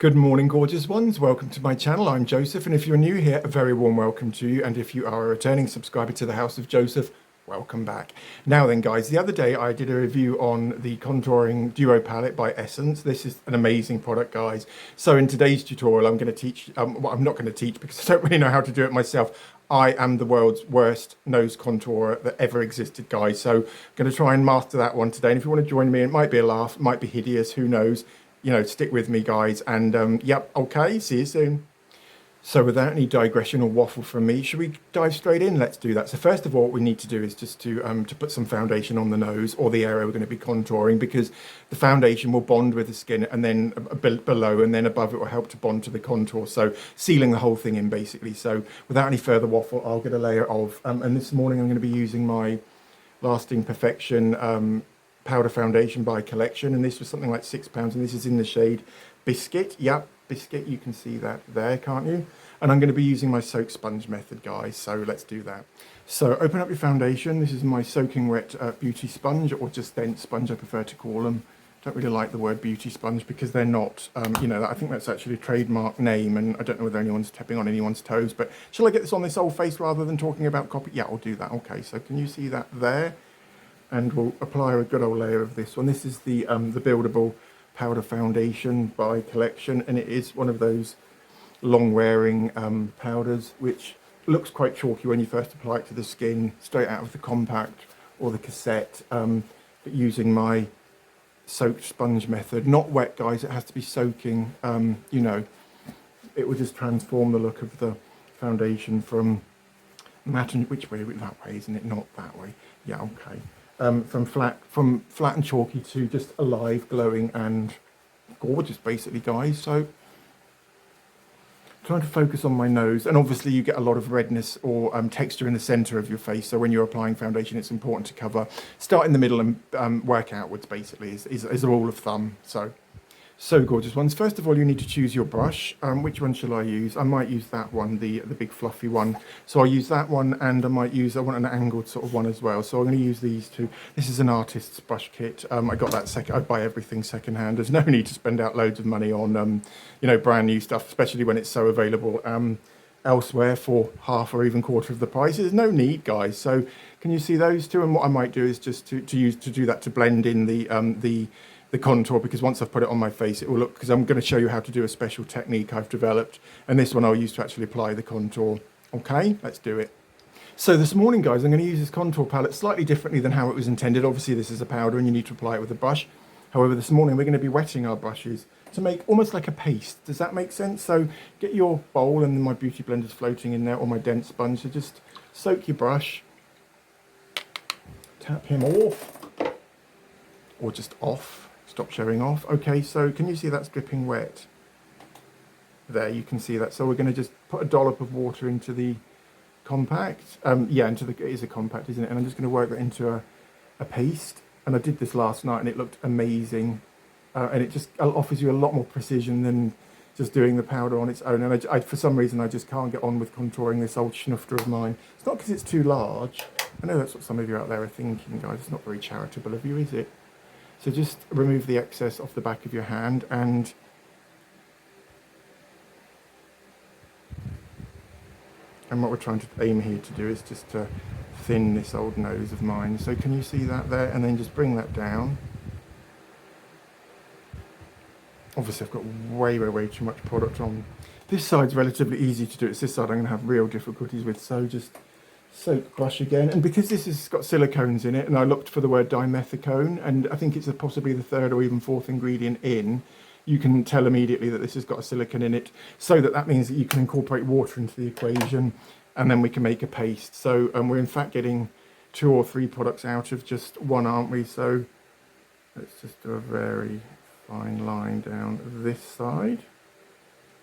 Good morning, gorgeous ones. Welcome to my channel. I'm Joseph, and if you're new here, a very warm welcome to you. And if you are a returning subscriber to the House of Joseph, welcome back. Now then, guys, the other day I did a review on the Contouring Duo Palette by Essence. This is an amazing product, guys. So in today's tutorial, I'm going to teach, well, I'm not going to teach because I don't really know how to do it myself. I am the world's worst nose contourer that ever existed, guys. So I'm going to try and master that one today. And if you want to join me, it might be a laugh, it might be hideous, who knows. You know, stick with me, guys. And yep, okay, see you soon. So without any digression or waffle from me, should we dive straight in? Let's do that. So first of all, what we need to do is just to put some foundation on the nose or the area we're going to be contouring, because the foundation will bond with the skin, and then below and then above it will help to bond to the contour. So sealing the whole thing in, basically. So without any further waffle, I'll get a layer of, and this morning I'm going to be using my Lasting Perfection powder foundation by Collection, and this was something like £6, and this is in the shade Biscuit. Yep, Biscuit, you can see that there, can't you? And I'm going to be using my soak sponge method, guys, so let's do that. So open up your foundation. This is my soaking wet beauty sponge, or just dense sponge, I prefer to call them. Don't really like the word beauty sponge because they're not, you know, I think that's actually a trademark name, and I don't know whether anyone's stepping on anyone's toes. But shall I get this on this old face rather than talking about copy? Yeah, I'll do that. Okay, so can you see that there? And we'll apply a good old layer of this one. This is the buildable powder foundation by Collection, and it is one of those long-wearing powders which looks quite chalky when you first apply it to the skin, straight out of the compact or the cassette. But using my soaked sponge method, not wet, guys, it has to be soaking. You know, it will just transform the look of the foundation from matte and which way? That way, isn't it? Not that way. Yeah, okay. From flat and chalky to just alive, glowing and gorgeous, basically, guys. So trying to focus on my nose, and obviously you get a lot of redness or texture in the center of your face, so when you're applying foundation it's important to cover, start in the middle and work outwards, basically, is a rule of thumb. So gorgeous ones. First of all, you need to choose your brush. Which one shall I use? I might use that one, the big fluffy one. So I'll use that one, and I want an angled sort of one as well. So I'm going to use these two. This is an artist's brush kit. I got that I buy everything secondhand. There's no need to spend out loads of money on, you know, brand new stuff, especially when it's so available elsewhere for half or even quarter of the price. There's no need, guys. So can you see those two? And what I might do is just to do that to blend in the contour, because once I've put it on my face it will look, because I'm going to show you how to do a special technique I've developed, and this one I'll use to actually apply the contour. Okay, let's do it. So this morning, guys, I'm going to use this contour palette slightly differently than how it was intended. Obviously this is a powder and you need to apply it with a brush. However, this morning we're going to be wetting our brushes to make almost like a paste. Does that make sense? So get your bowl, and my beauty blender's floating in there, or my dense sponge. So just soak your brush, tap him off, or just off. Stop showing off. Okay, so can you see that's dripping wet? There, you can see that. So we're going to just put a dollop of water into the compact. Yeah, it is a compact, isn't it? And I'm just going to work that into a paste. And I did this last night and it looked amazing. And it just offers you a lot more precision than just doing the powder on its own. And I for some reason, I just can't get on with contouring this old schnufter of mine. It's not because it's too large. I know that's what some of you out there are thinking, guys. It's not very charitable of you, is it? So just remove the excess off the back of your hand, and what we're trying to aim here to do is just to thin this old nose of mine. So can you see that there? And then just bring that down. Obviously I've got way too much product on. This side's relatively easy to do. It's this side I'm going to have real difficulties with. So just soak brush again, and because this has got silicones in it, and I looked for the word dimethicone, and I think it's possibly the third or even fourth ingredient in, you can tell immediately that this has got a silicone in it, so that means that you can incorporate water into the equation, and then we can make a paste. So we're in fact getting 2 or 3 products out of just one, aren't we? So let's just do a very fine line down this side.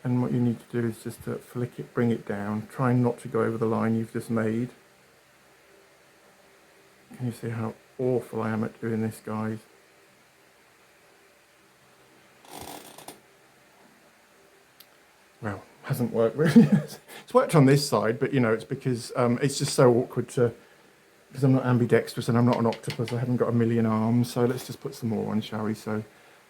And what you need to do is just to flick it, bring it down, try not to go over the line you've just made. Can you see how awful I am at doing this, guys? Well, hasn't worked really. It's worked on this side, but you know, it's because it's just so awkward because I'm not ambidextrous and I'm not an octopus. I haven't got a million arms. So let's just put some more on, shall we? So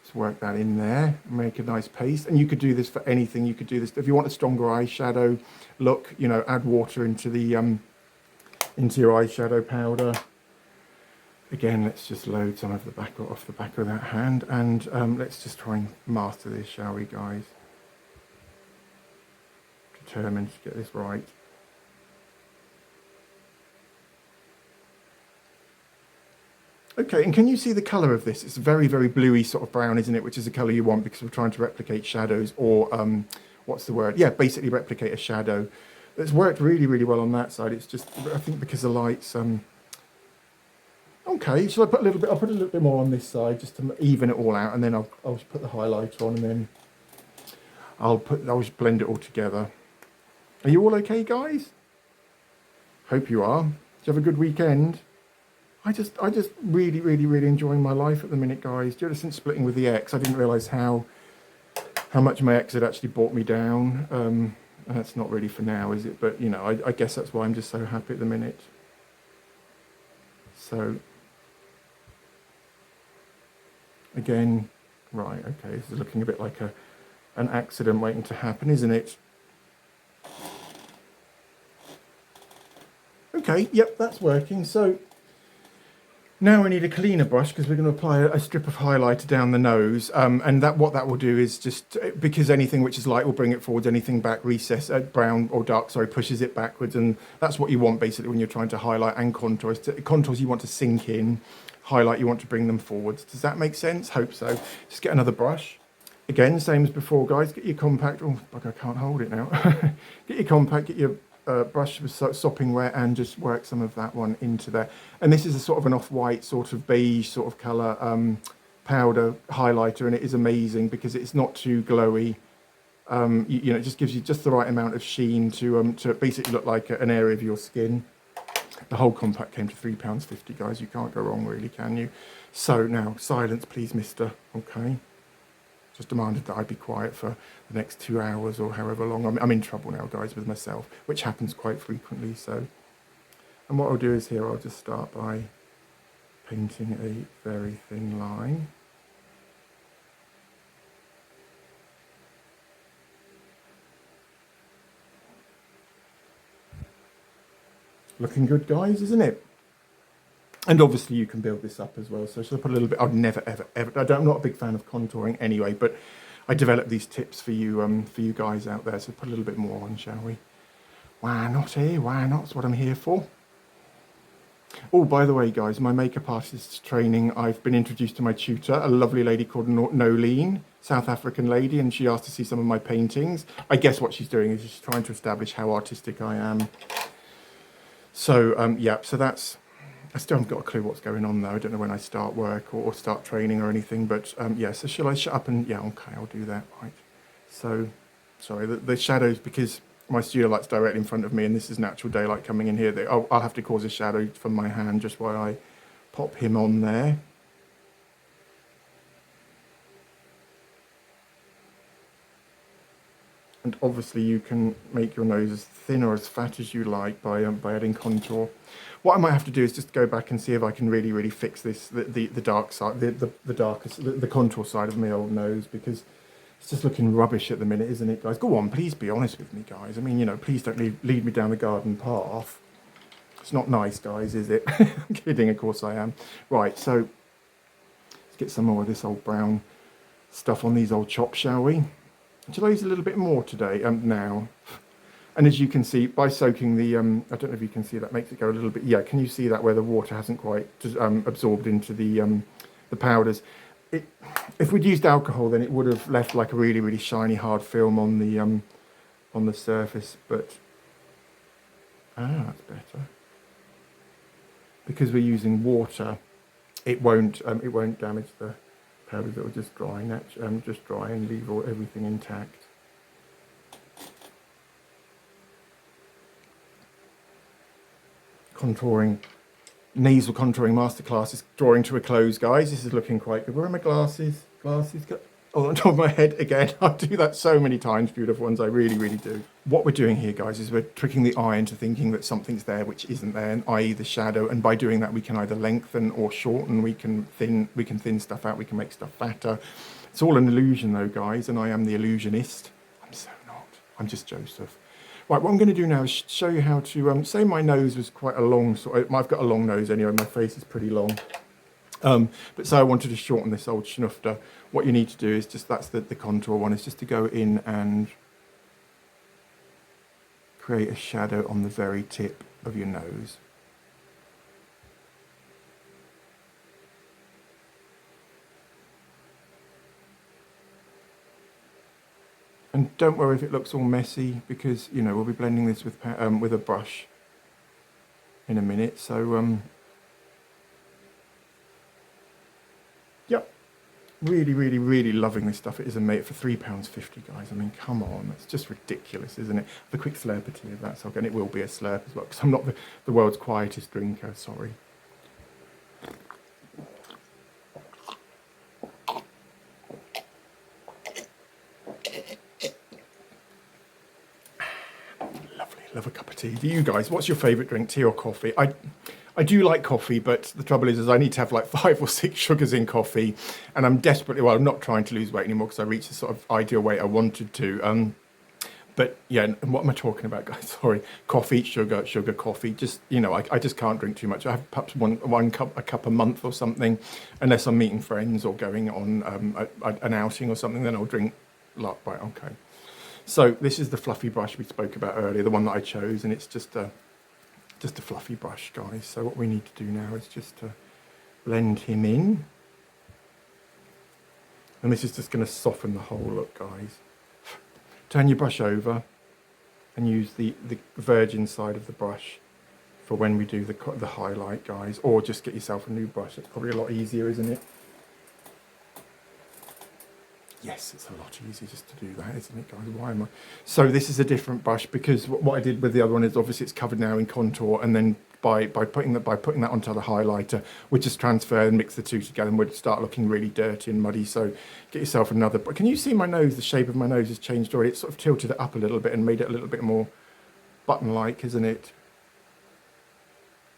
Just work that in there, make a nice paste. And you could do this for anything. You could do this if you want a stronger eyeshadow look, you know, add water into the into your eyeshadow powder. Again, let's just load some of the back off the back of that hand, and let's just try and master this, shall we, guys? Determined to get this right. Okay, and can you see the colour of this? It's very, very bluey sort of brown, isn't it? Which is the colour you want because we're trying to replicate shadows, or what's the word? Yeah, basically replicate a shadow. It's worked really, really well on that side. It's just, I think because the light's okay, shall I put a little bit? I'll put a little bit more on this side just to even it all out, and then I'll just put the highlighter on, and then I'll just blend it all together. Are you all okay, guys? Hope you are. Did you have a good weekend? I just really, really, really enjoying my life at the minute, guys. Just since splitting with the ex, I didn't realise how much my ex had actually brought me down. That's not really for now, is it? But you know, I guess that's why I'm just so happy at the minute. So again, right, okay, this is looking a bit like an accident waiting to happen, isn't it? Okay, yep, that's working. So now we need a cleaner brush because we're going to apply a strip of highlighter down the nose, and what that will do is just, because anything which is light will bring it forwards, anything back recess, brown or dark, sorry, pushes it backwards, and that's what you want basically when you're trying to highlight and contour. Contours you want to sink in, highlight you want to bring them forwards. Does that make sense? Hope so. Just get another brush. Again, same as before, guys. Get your compact. Oh, fuck, I can't hold it now. Get your compact. Get your brush with sopping wet, and just work some of that one into there. And this is a sort of an off-white, sort of beige sort of colour powder highlighter, and it is amazing because it's not too glowy. You know, it just gives you just the right amount of sheen to basically look like an area of your skin. The whole compact came to £3.50, guys. You can't go wrong, really, can you? So now, silence, please, mister. Okay. Just demanded that I be quiet for the next 2 hours or however long. I'm in trouble now, guys, with myself, which happens quite frequently. So, and what I'll do is here, I'll just start by painting a very thin line. Looking good, guys, isn't it? And obviously you can build this up as well. So shall I put a little bit? I'd never, ever, ever. I'm not a big fan of contouring anyway, but I developed these tips for you guys out there. So put a little bit more on, shall we? Why not, eh? Why not? That's what I'm here for. Oh, by the way, guys, my makeup artist training, I've been introduced to my tutor, a lovely lady called Nolene, South African lady, and she asked to see some of my paintings. I guess what she's doing is she's trying to establish how artistic I am. So, yeah, so that's... I still haven't got a clue what's going on though. I don't know when I start work or start training or anything, but yeah, so shall I shut up and, yeah, okay, I'll do that, right. So, sorry, the shadows, because my studio light's directly in front of me and this is natural daylight coming in here, I'll have to cause a shadow from my hand just while I pop him on there. And obviously you can make your nose as thin or as fat as you like by adding contour. What I might have to do is just go back and see if I can really, really fix this, the dark side, the contour side of my old nose, because it's just looking rubbish at the minute, isn't it, guys? Go on, please be honest with me, guys. I mean, you know, please don't lead me down the garden path. It's not nice, guys, is it? I'm kidding, of course I am. Right, so let's get some more of this old brown stuff on these old chops, shall we? Shall I use a little bit more today, now? And as you can see, by soaking the, I don't know if you can see that, makes it go a little bit, yeah, can you see that where the water hasn't quite absorbed into the powders? If we'd used alcohol, then it would have left like a really, really shiny, hard film on the surface, but, that's better. Because we're using water, it won't damage the powders. It will just dry, and leave everything intact. Contouring, masterclass is drawing to a close, guys. This is looking quite good. Where are my glasses? Glasses. on top of my head again. I do that so many times, beautiful ones. I really, really do. What we're doing here, guys, is we're tricking the eye into thinking that something's there which isn't there, i.e. the shadow. And by doing that, we can either lengthen or shorten. We can thin stuff out. We can make stuff fatter. It's all an illusion, though, guys. And I am the illusionist. I'm so not. I'm just Joseph. Right, what I'm going to do now is show you how to, say my nose was quite a long, I've got a long nose anyway, my face is pretty long. But so I wanted to shorten this old schnufter. What you need to do is just, that's the contour one, is just to go in and create a shadow on the very tip of your nose. And don't worry if it looks all messy, because, you know, we'll be blending this with a brush in a minute. So, yep, really, really, really loving this stuff. It is a mate for £3.50, guys. I mean, come on, that's just ridiculous, isn't it? The quick slurp of tea of that, so and it will be a slurp as well, because I'm not the world's quietest drinker, sorry. Love a cup of tea. Do you guys? What's your favourite drink, tea or coffee? I do like coffee, but the trouble is I need to have like 5 or 6 sugars in coffee, and I'm desperately, well, I'm not trying to lose weight anymore because I reached the sort of ideal weight I wanted to. But yeah, and what am I talking about, guys? Sorry, coffee, sugar, coffee. Just, you know, I just can't drink too much. I have perhaps a cup a month or something, unless I'm meeting friends or going on an outing or something. Then I'll drink. Right, okay. So this is the fluffy brush we spoke about earlier, the one that I chose, and it's just a fluffy brush, guys. So what we need to do now is just to blend him in. And this is just going to soften the whole look, guys. Turn your brush over and use the virgin side of the brush for when we do the highlight, guys. Or just get yourself a new brush. It's probably a lot easier, isn't it? Yes, it's a lot easier just to do that, isn't it, guys? Why am I? So this is a different brush, because what I did with the other one is obviously it's covered now in contour, and then by putting that onto the highlighter, we just transfer and mix the two together, and we'd start looking really dirty and muddy. So get yourself another. But can you see my nose? The shape of my nose has changed already. It's sort of tilted it up a little bit and made it a little bit more button-like, isn't it?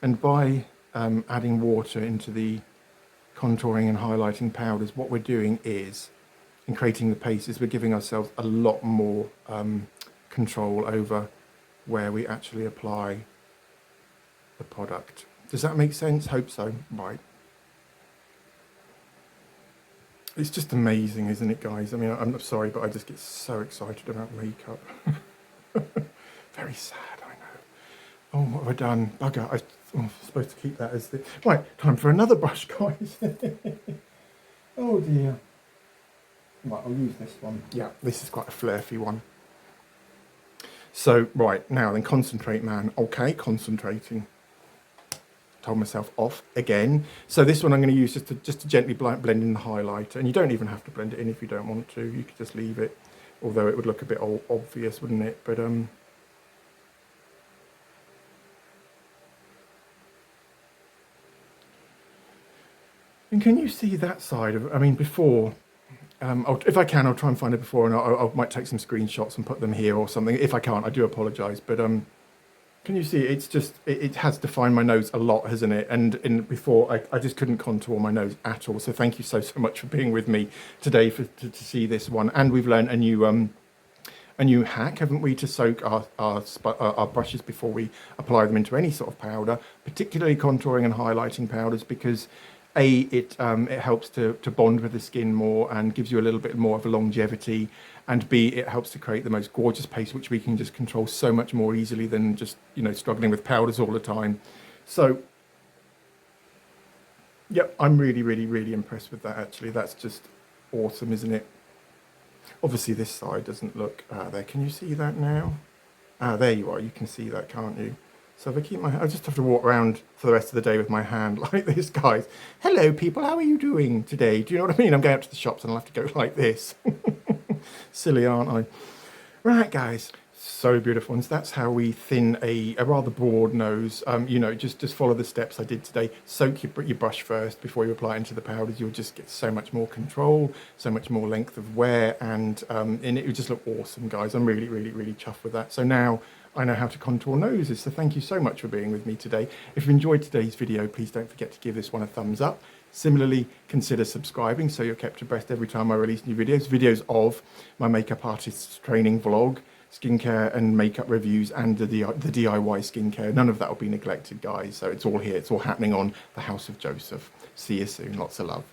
And by adding water into the contouring and highlighting powders, what we're doing is, in creating the pastes, we're giving ourselves a lot more control over where we actually apply the product. Does that make sense? Hope so. Right. It's just amazing, isn't it, guys? I mean, I'm sorry, but I just get so excited about makeup. Very sad, I know. Oh, what have I done? Bugger. I'm supposed to keep that as the... Right, time for another brush, guys. Oh, dear. Right, I'll use this one. Yeah, this is quite a flirty one. So, right, now then, concentrate, man. Okay, concentrating. Told myself off again. So this one I'm going to use just to gently blend in the highlighter. And you don't even have to blend it in if you don't want to. You could just leave it, although it would look a bit obvious, wouldn't it? But and can you see that side of? I mean, before. If I can, I'll try and find it before, and I might take some screenshots and put them here or something. If I can't, I do apologise. But can you see? It's just it has defined my nose a lot, hasn't it? And before I just couldn't contour my nose at all. So thank you so much for being with me today to see this one. And we've learned a new hack, haven't we, to soak our brushes before we apply them into any sort of powder, particularly contouring and highlighting powders, because it helps to bond with the skin more and gives you a little bit more of a longevity, and B, it helps to create the most gorgeous paste, which we can just control so much more easily than just, you know, struggling with powders all the time. So, yep, I'm really, really, really impressed with that, actually. That's just awesome, isn't it? Obviously, this side doesn't look there. Can you see that now? There you are. You can see that, can't you? So if I keep I just have to walk around for the rest of the day with my hand like this, guys. Hello, people. How are you doing today? Do you know what I mean? I'm going out to the shops and I'll have to go like this. Silly, aren't I? Right, guys. So beautiful. And that's how we thin a rather broad nose. You know, just follow the steps I did today. Soak your brush first before you apply it into the powders. You'll just get so much more control, so much more length of wear, and it would just look awesome, guys. I'm really, really, really chuffed with that. So now I know how to contour noses. So thank you so much for being with me today. If you enjoyed today's video, please don't forget to give this one a thumbs up. Similarly, consider subscribing so you're kept abreast every time I release new videos. Videos of my makeup artist's training vlog, skincare and makeup reviews, and the DIY skincare. None of that will be neglected, guys. So it's all here. It's all happening on the House of Joseph. See you soon. Lots of love.